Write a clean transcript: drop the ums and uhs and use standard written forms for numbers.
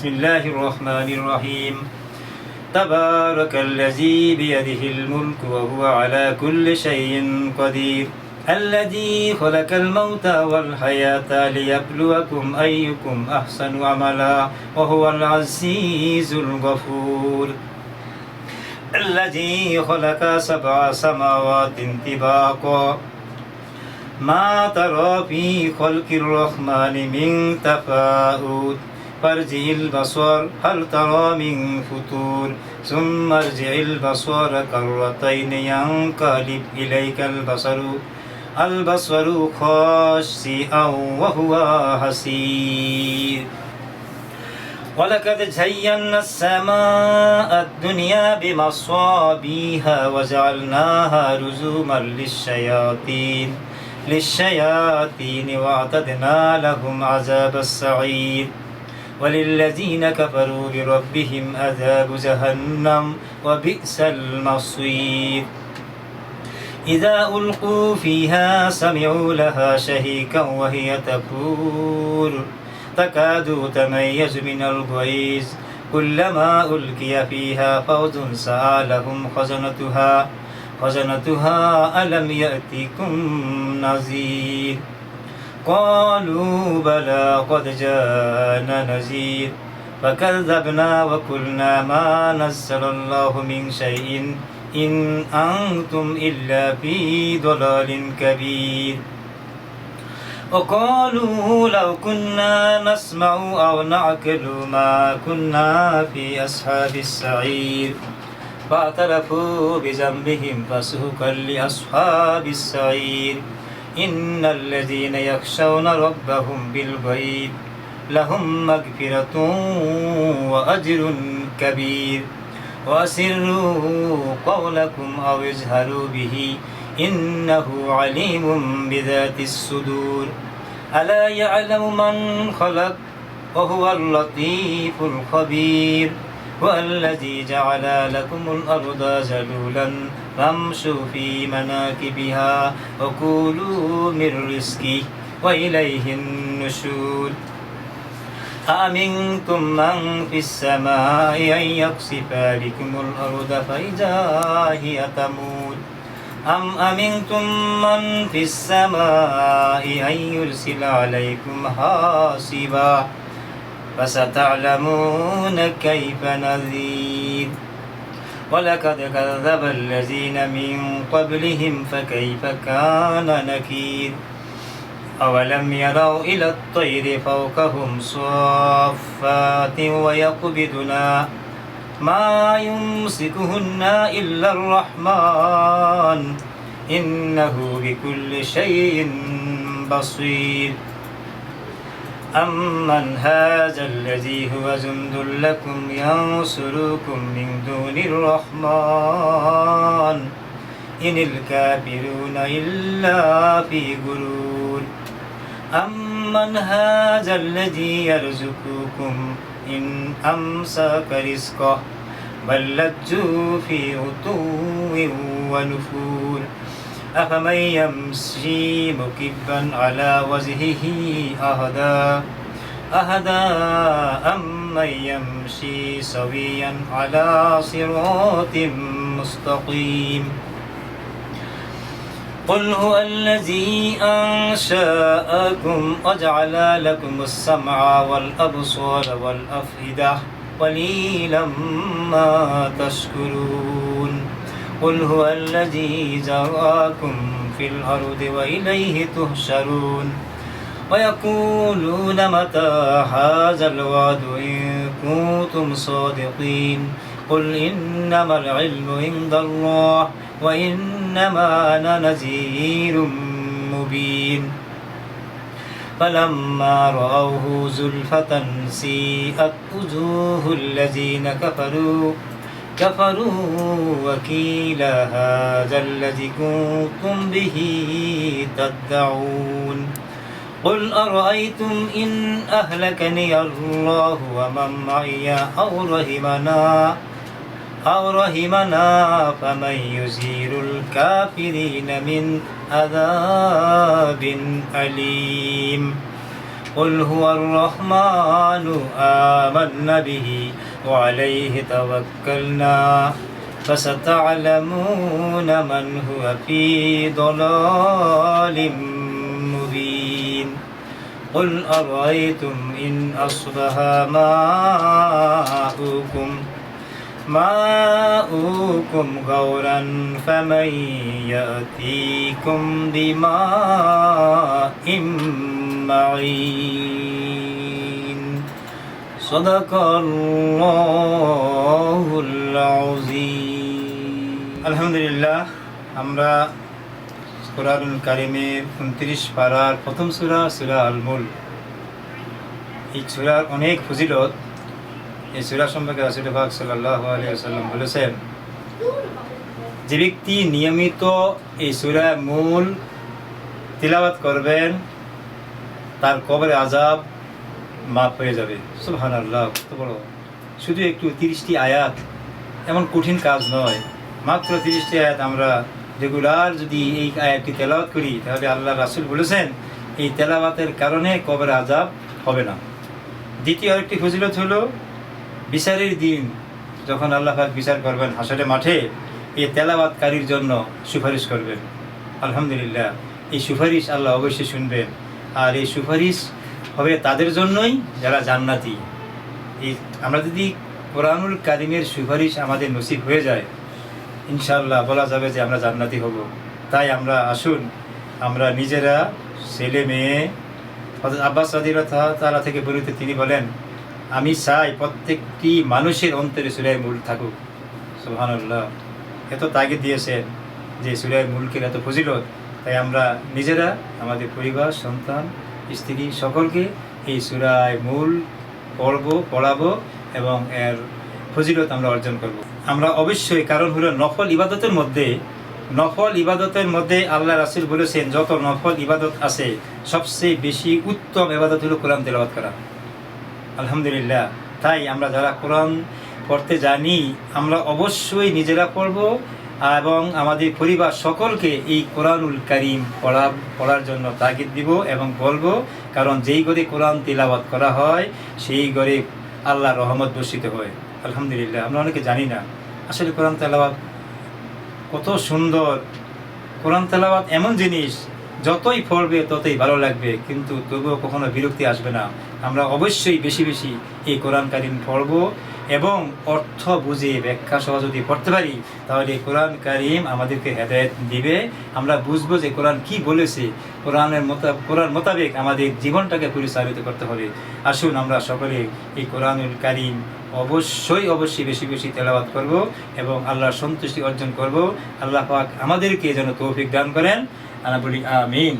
بسم الله الرحمن الرحيم تبارك الذي بيده الملك وهو على كل شيء قدير الذي خلق الموت والحياة ليبلوكم أيكم أحسن عملا وهو العزيز الغفور الذي خلق 7 سماوات طباقا ما ترى في خلق الرحمن من تفاؤت فارجع البصر هل ترى من فتور ثم ارجع البصر كرتين ينقلب إليك البصر خاسئا وهو حسير ولقد زينا السماء الدنيا بمصابيح وجعلناها رجوما للشياطين واعتدنا لهم عذاب السعير وللذين كفروا بربهم عذاب جهنم وبئس المصير إذا ألقوا فيها سمعوا لها شهيقا وهي تفور تكاد تميز من الغيظ كلما ألقي فيها فوج سألهم خزنتها ألم يأتكم نذير قالوا بلى قد جاءنا نذير فكذبنا وقلنا ما نزل الله من شيء إن أنتم إلا في ضلال كبير وقالوا لو كنا نسمع أو نعقل ما كنا في أصحاب السعير فاعترفوا بذنبهم فسحقا لأصحاب السعير إن الذين يخشون ربهم بالغيب لهم مغفرة وأجر كبير وأسروا قولكم أو اجهروا به إنه عليم بذات الصدور ألا يعلم من خلق وهو اللطيف الخبير والذي جعل لكم الأرض ذلولا فامشوا في مناكبها وكلوا من رزقه وإليه النشور أأمنتم من في السماء أن يخسف بكم الأرض فإذا هي تمور أم أمنتم من في السماء أن يرسل عليكم حاصبا فستعلمون كيف نذير ولقد كذب الذين من قبلهم فكيف كان نكير أولم يروا إلى الطير فوقهم صافات ويقبضن ما يمسكهن إلا الرحمن إنه بكل شيء بصير أمن هذا الذي هو جند لكم ينصركم من دون الرحمن إن الكافرون إلا في غرور أمن هذا الذي يرزقكم إن أمسك رزقه بل لجوا في عتو ونفور أفمن يمشي مكبا على وجهه أهدى أمن يمشي سويا على صراط مستقيم قل هو الذي أنشأكم وجعل لكم السمع والأبصار والأفئدة قليلا ما تشكرون قل هو الذي ذرأكم في الأرض وإليه تحشرون ويقولون متى هذا الوعد إن كنتم صادقين قل إنما العلم عند الله وإنما أنا نذير مبين فلما رأوه زلفة سيئت وجوه الذين كفروا وقيل هذا الذي كنتم به تدعون قل أرأيتم إن أهلكني الله ومن معي أو رحمنا فمن يزيل الكافرين من عذاب أليم قل هو الرحمن آمنا به وعليه توكلنا فستعلمون من هو في ضلال مبين قل أرأيتم إن أصبح ماؤكم غورا فمن يأتيكم بماء معين صدق الله العظيم আলহামদুলিল্লাহ আমরা কোরআনুল কারীমের 29 পারার প্রথম সূরা সূরা আল-মুলক, এই সূরার অনেক ফজিলত। এই সূরা সম্পর্কে রাসূল পাক সাল্লাল্লাহু আলাইহি ওয়াসাল্লাম বলেছেন, যে ব্যক্তি নিয়মিত এই সূরা মূল তিলাওয়াত করবেন তার কবরের আযাব মাফ হয়ে যাবে। সুবহানাল্লাহ, কত বড়! শুধু একটু 30টি আয়াত, এমন কঠিন কাজ নয়। মাত্র 30টি আয়াত আমরা রেগুলার যদি এই আয়াতটি তেলাওয়াত করি তাহলে আল্লাহ রাসূল বলেছেন এই তেলাওয়াতের কারণে কবরের আযাব হবে না। দ্বিতীয় আরেকটি ফজিলত হলো বিচারের দিন যখন আল্লাহ পাক বিচার করবেন হাসরের মাঠে, এই তেলাওয়াতকারীর জন্য সুপারিশ করবেন। আলহামদুলিল্লাহ, এই সুপারিশ আল্লাহ অবশ্যই শুনবেন, আর এই সুপারিশ হবে তাদের জন্যই যারা জান্নাতি। এই আমরা যদি কোরআনুল কারীমের সুপারিশ আমাদের নসিব হয়ে যায়, ইনশাআল্লাহ বলা যাবে যে আমরা জান্নাতি হব। তাই আমরা আসুন, আমরা নিজেরা, ছেলে মেয়ে, হযরত আব্বাস রাদিয়াল্লাহু তাআলা থেকে বর্ণিত, তিনি বলেন, আমি চাই প্রত্যেকটি মানুষের অন্তরে সূরা মুলক থাকুক। সুবহানাল্লাহ, এত তাগিদ দিয়েছেন যে সূরা মুলকের এত ফজিলত। তাই আমরা নিজেরা, আমাদের পরিবার, সন্তান, স্ত্রী সকলকে এই সূরা মুলক পড়াবো এবং এর ফজিলত আমরা অর্জন করব। আমরা অবশ্যই, কারণ হলো নফল ইবাদতের মধ্যে আল্লাহ রাসূল বলেছেন যত নফল ইবাদত আছে সবচেয়ে বেশি উত্তম ইবাদত হলো কোরআন তেলাওয়াত করা। আলহামদুলিল্লাহ, তাই আমরা যারা কোরআন পড়তে জানি আমরা অবশ্যই নিজেরা পড়ব এবং আমাদের পরিবার সকলকে এই কোরআনুল কারীম পড়ার জন্য তাগিদ দিব এবং বলবো, কারণ যেই ঘরে কোরআন তিলাওয়াত করা হয় সেই ঘরে আল্লাহর রহমত বর্ষিত হয়। আলহামদুলিল্লাহ, আমরা অনেকে জানি না আসলে কোরআন তেলাওয়াত কত সুন্দর। কোরআন তেলাওয়াত এমন জিনিস, যতই পড়বে ততই ভালো লাগবে, কিন্তু তবুও কখনো বিরক্তি আসবে না। আমরা অবশ্যই বেশি বেশি এই কোরআন কারীম পড়ব এবং অর্থ বুঝে ব্যাখ্যা সহ যদি পড়তে পারি তাহলে কোরআন কারীম আমাদেরকে হেদায়েত দিবে। আমরা বুঝবো যে কোরআন কি বলেছে, কোরআন মোতাবেক আমাদের জীবনটাকে পরিচালিত করতে হবে। আসুন আমরা সকলে এই কোরআনুল কারীম অবশ্যই বেশি বেশি তেলাওয়াত করব এবং আল্লাহর সন্তুষ্টি অর্জন করব। আল্লাহ পাক আমাদেরকে যেন তৌফিক দান করেন। আমরা বলি আমিন।